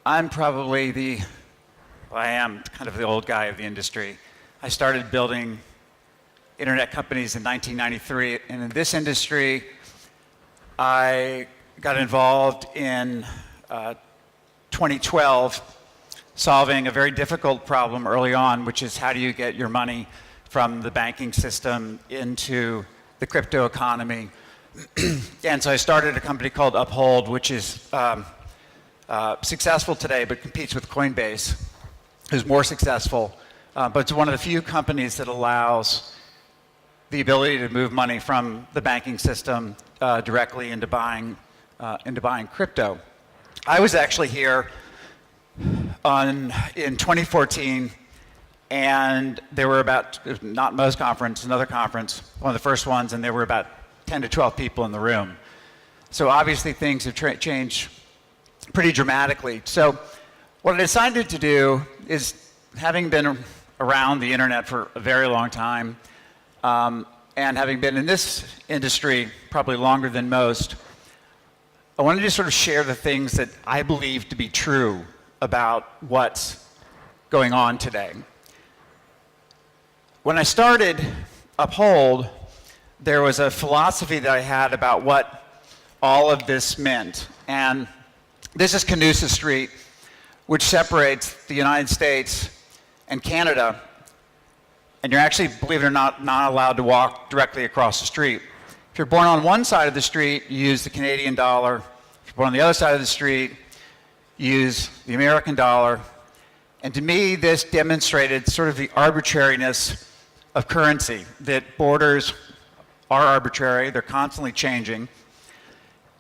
I'm probably I am kind of the old guy of the industry. I started building internet companies in 1993, and in this industry, I got involved in 2012 solving a very difficult problem early on, which is how do you get your money from the banking system into the crypto economy. And so I started a company called Uphold, which is successful today, but competes with Coinbase, who's more successful. But it's one of the few companies that allows the ability to move money from the banking system directly into buying crypto. I was actually here in 2014, and there were not Mo's conference, another conference, one of the first ones, and there were about 10 to 12 people in the room. So obviously things have changed pretty dramatically. So what I decided to do is, having been around the internet for a very long time, and having been in this industry probably longer than most, I wanted to sort of share the things that I believe to be true about what's going on today. When I started Uphold, there was a philosophy that I had about what all of this meant. And this is Canusa Street, which separates the United States and Canada. And you're actually, believe it or not allowed to walk directly across the street. If you're born on one side of the street, you use the Canadian dollar. If you're born on the other side of the street, you use the American dollar. And to me, this demonstrated sort of the arbitrariness of currency, that borders are arbitrary, they're constantly changing.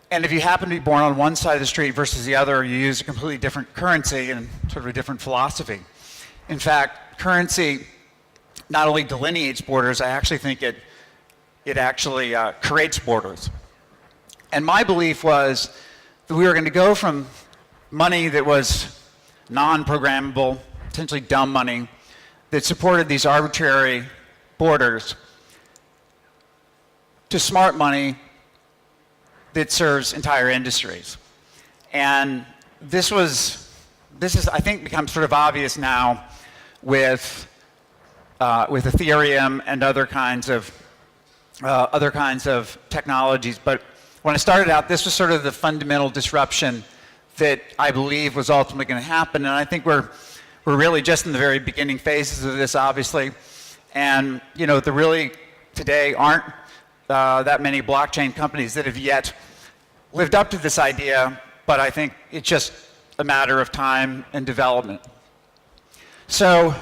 And if you happen to be born on one side of the street versus the other, you use a completely different currency and sort of a different philosophy. In fact, currency not only delineates borders, I actually think it actually creates borders. And my belief was that we were going to go from money that was non-programmable, essentially dumb money, that supported these arbitrary borders, to smart money that serves entire industries. And this is, I think, becomes sort of obvious now with Ethereum and other kinds of technologies. But when I started out, this was sort of the fundamental disruption that I believe was ultimately going to happen. And I think we're really just in the very beginning phases of this, obviously. And there really today aren't that many blockchain companies that have yet lived up to this idea, but I think it's just a matter of time and development. So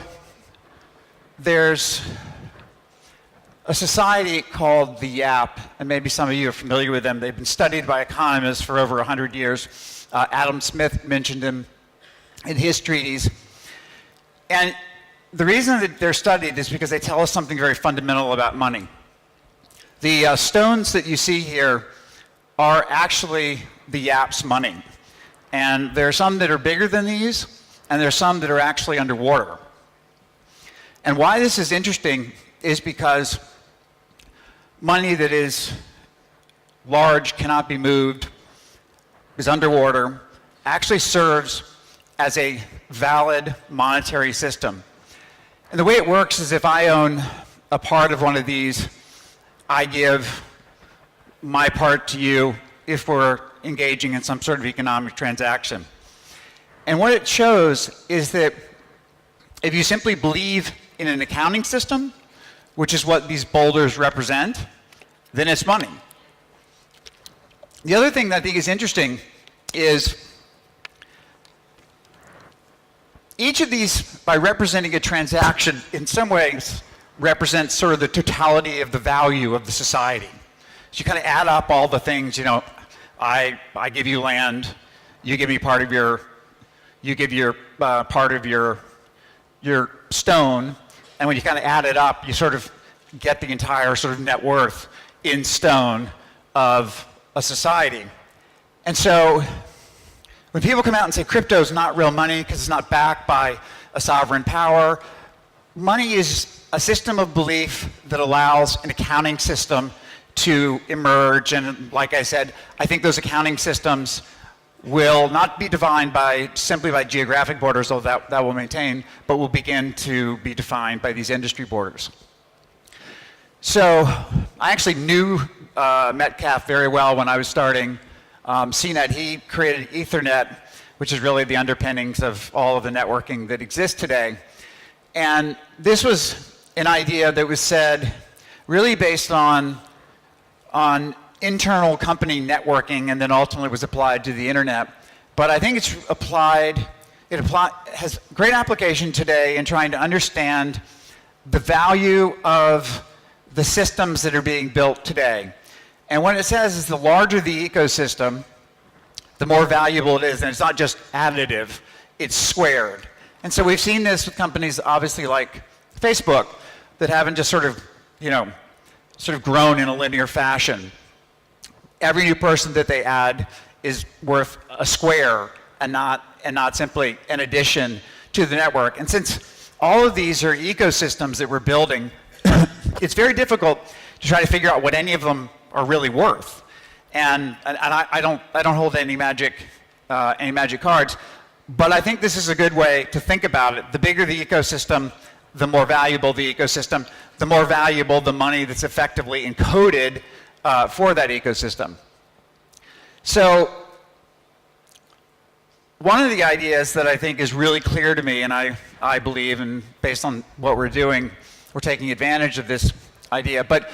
there's a society called the YAP, and maybe some of you are familiar with them. They've been studied by economists for over 100 years. Adam Smith mentioned them in his treatise. And the reason that they're studied is because they tell us something very fundamental about money. The stones that you see here are actually the YAP's money. And there are some that are bigger than these, and there are some that are actually underwater. And why this is interesting is because money that is large, cannot be moved, is underwater, actually serves as a valid monetary system. And the way it works is, if I own a part of one of these, I give my part to you if we're engaging in some sort of economic transaction. And what it shows is that if you simply believe in an accounting system, which is what these boulders represent, then it's money. The other thing that I think is interesting is each of these, by representing a transaction, in some ways represents sort of the totality of the value of the society. So you kind of add up all the things, I give you land, you give me part of your stone, and when you kind of add it up, you sort of get the entire sort of net worth in stone of a society. And so when people come out and say crypto is not real money because it's not backed by a sovereign power, money is a system of belief that allows an accounting system to emerge. And like I said, I think those accounting systems will not be defined simply by geographic borders, although that will maintain, but will begin to be defined by these industry borders. So I actually knew Metcalfe very well when I was starting CNET. He created Ethernet, which is really the underpinnings of all of the networking that exists today. And this was an idea that was said really based on internal company networking, and then ultimately was applied to the internet. But I think it's has great application today in trying to understand the value of the systems that are being built today. And what it says is the larger the ecosystem, the more valuable it is, and it's not just additive, it's squared. And so we've seen this with companies obviously like Facebook that haven't just sort of grown in a linear fashion. Every new person that they add is worth a square and not simply an addition to the network. And since all of these are ecosystems that we're building, it's very difficult to try to figure out what any of them are really worth. And I don't hold any magic cards, but I think this is a good way to think about it. The bigger the ecosystem, the more valuable the ecosystem, the more valuable the money that's effectively encoded for that ecosystem. So one of the ideas that I think is really clear to me, and I believe, and based on what we're doing, we're taking advantage of this idea, but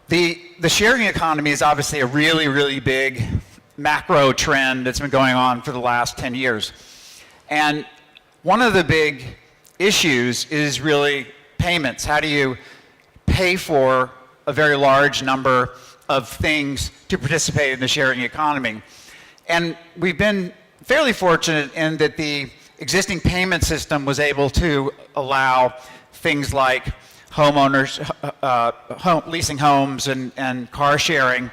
the sharing economy is obviously a really, really big macro trend that's been going on for the last 10 years. And one of the big issues is really payments. How do you pay for a very large number of things to participate in the sharing economy? And we've been fairly fortunate in that the existing payment system was able to allow things like homeowners, leasing homes and car sharing,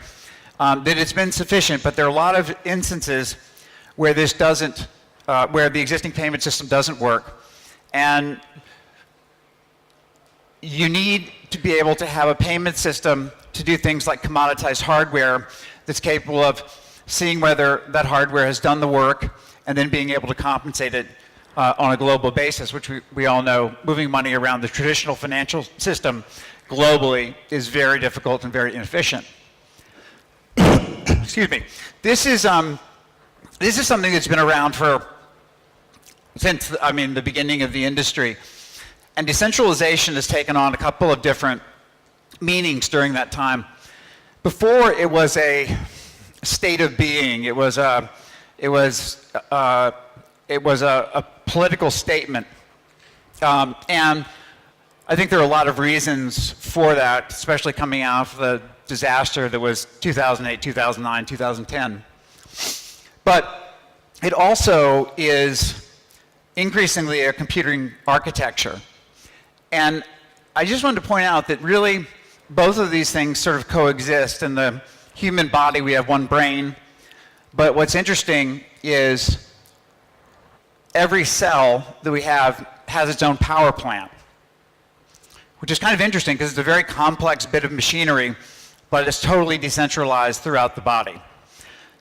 that it's been sufficient, but there are a lot of instances where this doesn't, where the existing payment system doesn't work. And you need to be able to have a payment system to do things like commoditized hardware that's capable of seeing whether that hardware has done the work and then being able to compensate it on a global basis, which we all know moving money around the traditional financial system globally is very difficult and very inefficient. Excuse me. This is something that's been around since the beginning of the industry. And decentralization has taken on a couple of different meanings during that time. Before, it was a state of being. It was a political statement. And I think there are a lot of reasons for that, especially coming out of the disaster that was 2008, 2009, 2010. But it also is increasingly a computing architecture. And I just wanted to point out that really both of these things sort of coexist. In the human body, we have one brain. But what's interesting is every cell that we have has its own power plant, which is kind of interesting because it's a very complex bit of machinery, but it's totally decentralized throughout the body.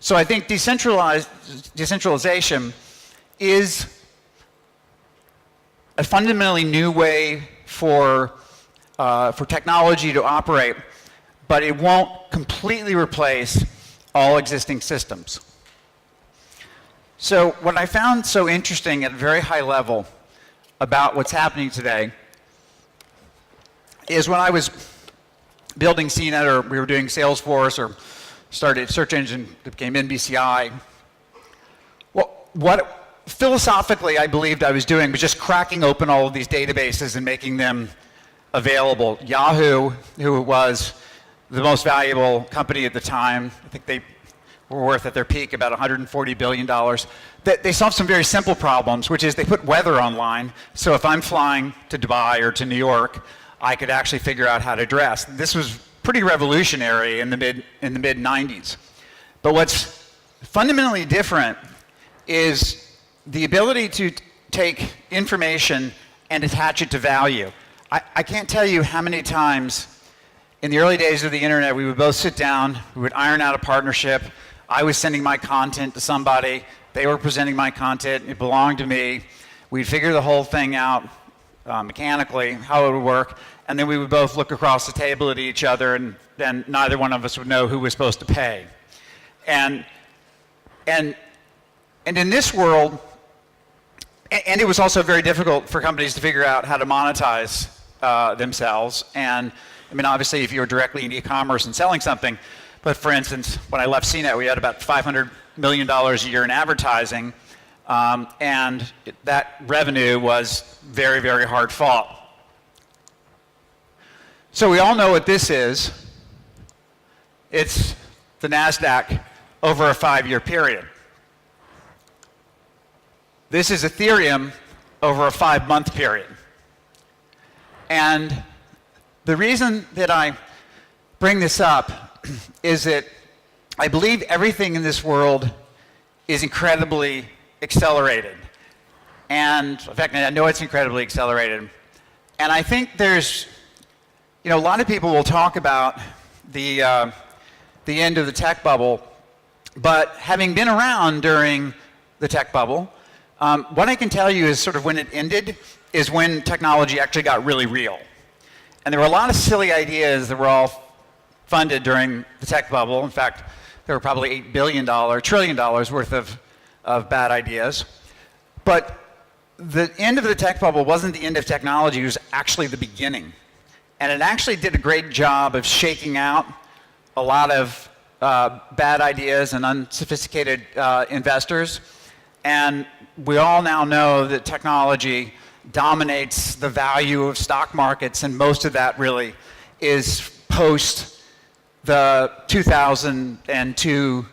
So I think decentralization is a fundamentally new way for technology to operate, but it won't completely replace all existing systems. So what I found so interesting at a very high level about what's happening today is when I was building CNET, or we were doing Salesforce, or started a search engine that became NBCI, what philosophically I believed I was doing was just cracking open all of these databases and making them available. Yahoo, who was the most valuable company at the time, I think they were worth at their peak about $140 billion. They solved some very simple problems, which is they put weather online. So if I'm flying to Dubai or to New York, I could actually figure out how to dress. This was pretty revolutionary in the mid 90s. But what's fundamentally different is the ability to take information and attach it to value. I can't tell you how many times in the early days of the internet we would both sit down, we would iron out a partnership, I was sending my content to somebody, they were presenting my content, it belonged to me. We'd figure the whole thing out mechanically, how it would work, and then we would both look across the table at each other, and then neither one of us would know who was supposed to pay. And in this world, and it was also very difficult for companies to figure out how to monetize themselves. And I mean, obviously, if you were directly in e-commerce and selling something, but for instance, when I left CNET, we had about $500 million a year in advertising, and that revenue was very, very hard fought. So we all know what this is. It's the NASDAQ over a 5-year period. This is Ethereum over a 5-month period. And the reason that I bring this up is that I believe everything in this world is incredibly accelerated. And in fact, I know it's incredibly accelerated. And I think there's, a lot of people will talk about the end of the tech bubble, but having been around during the tech bubble, what I can tell you is sort of when it ended is when technology actually got really real. And there were a lot of silly ideas that were all funded during the tech bubble. In fact, there were probably $8 trillion worth of bad ideas. But the end of the tech bubble wasn't the end of technology, it was actually the beginning. And it actually did a great job of shaking out a lot of bad ideas and unsophisticated investors. And we all now know that technology dominates the value of stock markets, and most of that really is post the 2002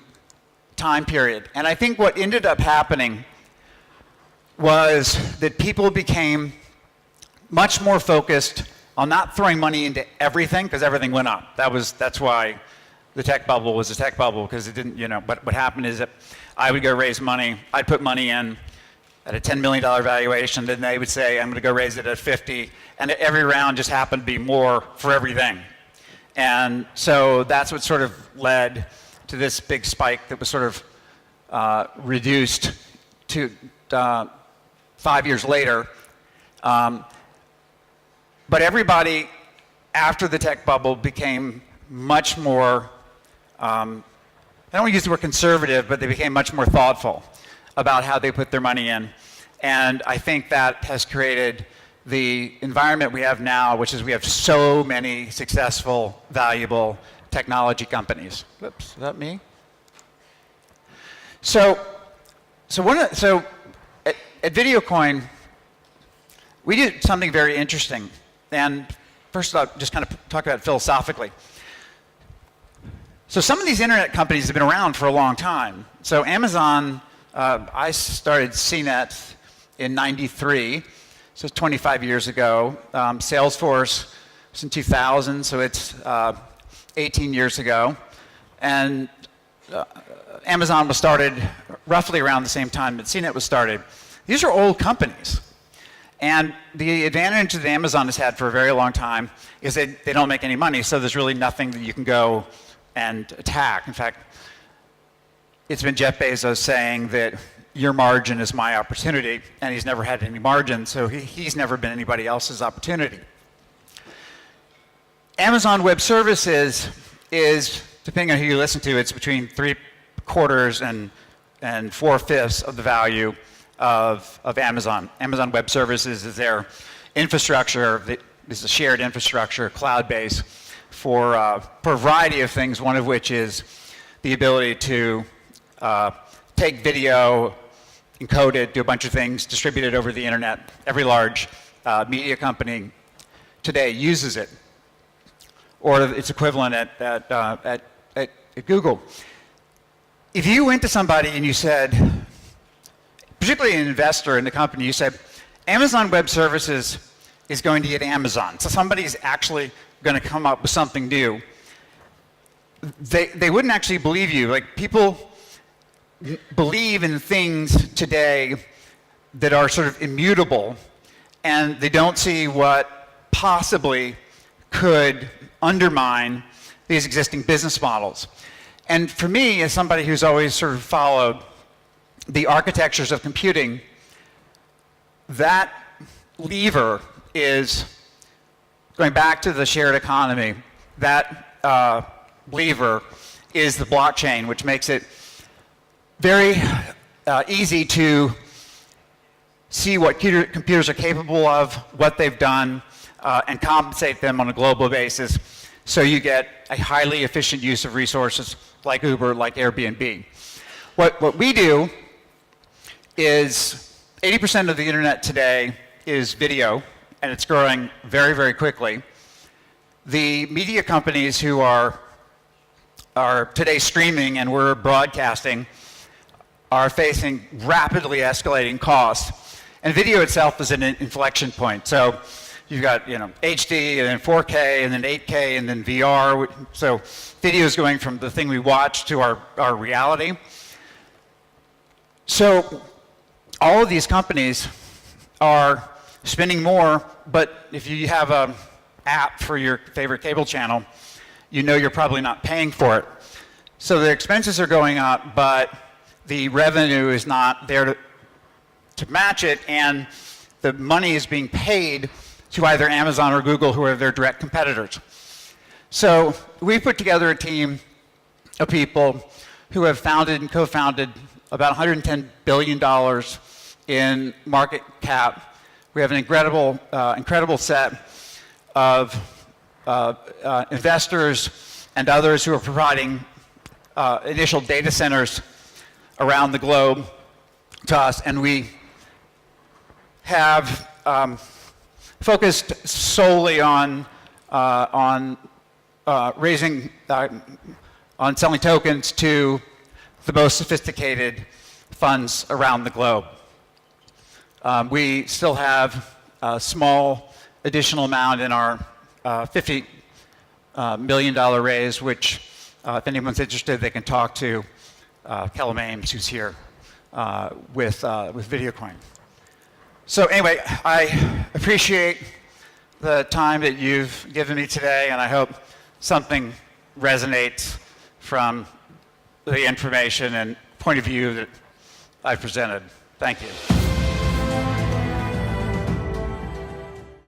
time period. And I think what ended up happening was that people became much more focused on not throwing money into everything, because everything went up. That's why the tech bubble was a tech bubble, because it didn't, but what happened is that I would go raise money, I'd put money in at a $10 million valuation, then they would say, I'm gonna go raise it at 50, and every round just happened to be more for everything. And so that's what sort of led to this big spike that was sort of reduced to 5 years later. But everybody after the tech bubble became much more, I don't want to use the word conservative, but they became much more thoughtful about how they put their money in. And I think that has created the environment we have now, which is we have so many successful, valuable technology companies. Whoops, is that me? So at VideoCoin, we did something very interesting. And first I'll just kind of talk about it philosophically. So some of these internet companies have been around for a long time. So Amazon, I started CNET in '93, so 25 years ago. Salesforce was in 2000, so it's 18 years ago. And Amazon was started roughly around the same time that CNET was started. These are old companies. And the advantage that Amazon has had for a very long time is that they don't make any money, so there's really nothing that you can go and attack. In fact, it's been Jeff Bezos saying that your margin is my opportunity, and he's never had any margin, so he's never been anybody else's opportunity. Amazon Web Services is, depending on who you listen to, it's between 3/4 and 4/5 of the value of Amazon. Amazon Web Services is their infrastructure. This is a shared infrastructure, cloud-based, for a variety of things, one of which is the ability to take video, encode it, do a bunch of things, distribute it over the internet. Every large media company today uses it, or its equivalent at Google. If you went to somebody and you said, particularly an investor in the company, you said, Amazon Web Services is going to get Amazon. So somebody's actually going to come up with something new. They wouldn't actually believe you. Like, people believe in things today that are sort of immutable, and they don't see what possibly could undermine these existing business models. And for me, as somebody who's always sort of followed the architectures of computing, that lever is, going back to the shared economy, that lever is the blockchain, which makes it very easy to see what computers are capable of, what they've done, and compensate them on a global basis. So you get a highly efficient use of resources like Uber, like Airbnb. What we do is 80% of the internet today is video, and it's growing very, very quickly. The media companies who are today streaming and we're broadcasting are facing rapidly escalating costs. And video itself is an inflection point. So you've got HD and then 4K and then 8K and then VR. So video is going from the thing we watch to our reality. So all of these companies are spending more, but if you have an app for your favorite cable channel, you know you're probably not paying for it. So the expenses are going up, but the revenue is not there to match it, and the money is being paid to either Amazon or Google, who are their direct competitors. So we put together a team of people who have founded and co-founded about $110 billion in market cap. We have an incredible set of investors and others who are providing initial data centers around the globe to us, and we have focused solely on raising, on selling tokens to the most sophisticated funds around the globe. We still have a small additional amount in our $50 million raise, which if anyone's interested, they can talk to Kellum Ames, who's here with VideoCoin. So anyway, I appreciate the time that you've given me today, and I hope something resonates from the information and point of view that I presented. Thank you.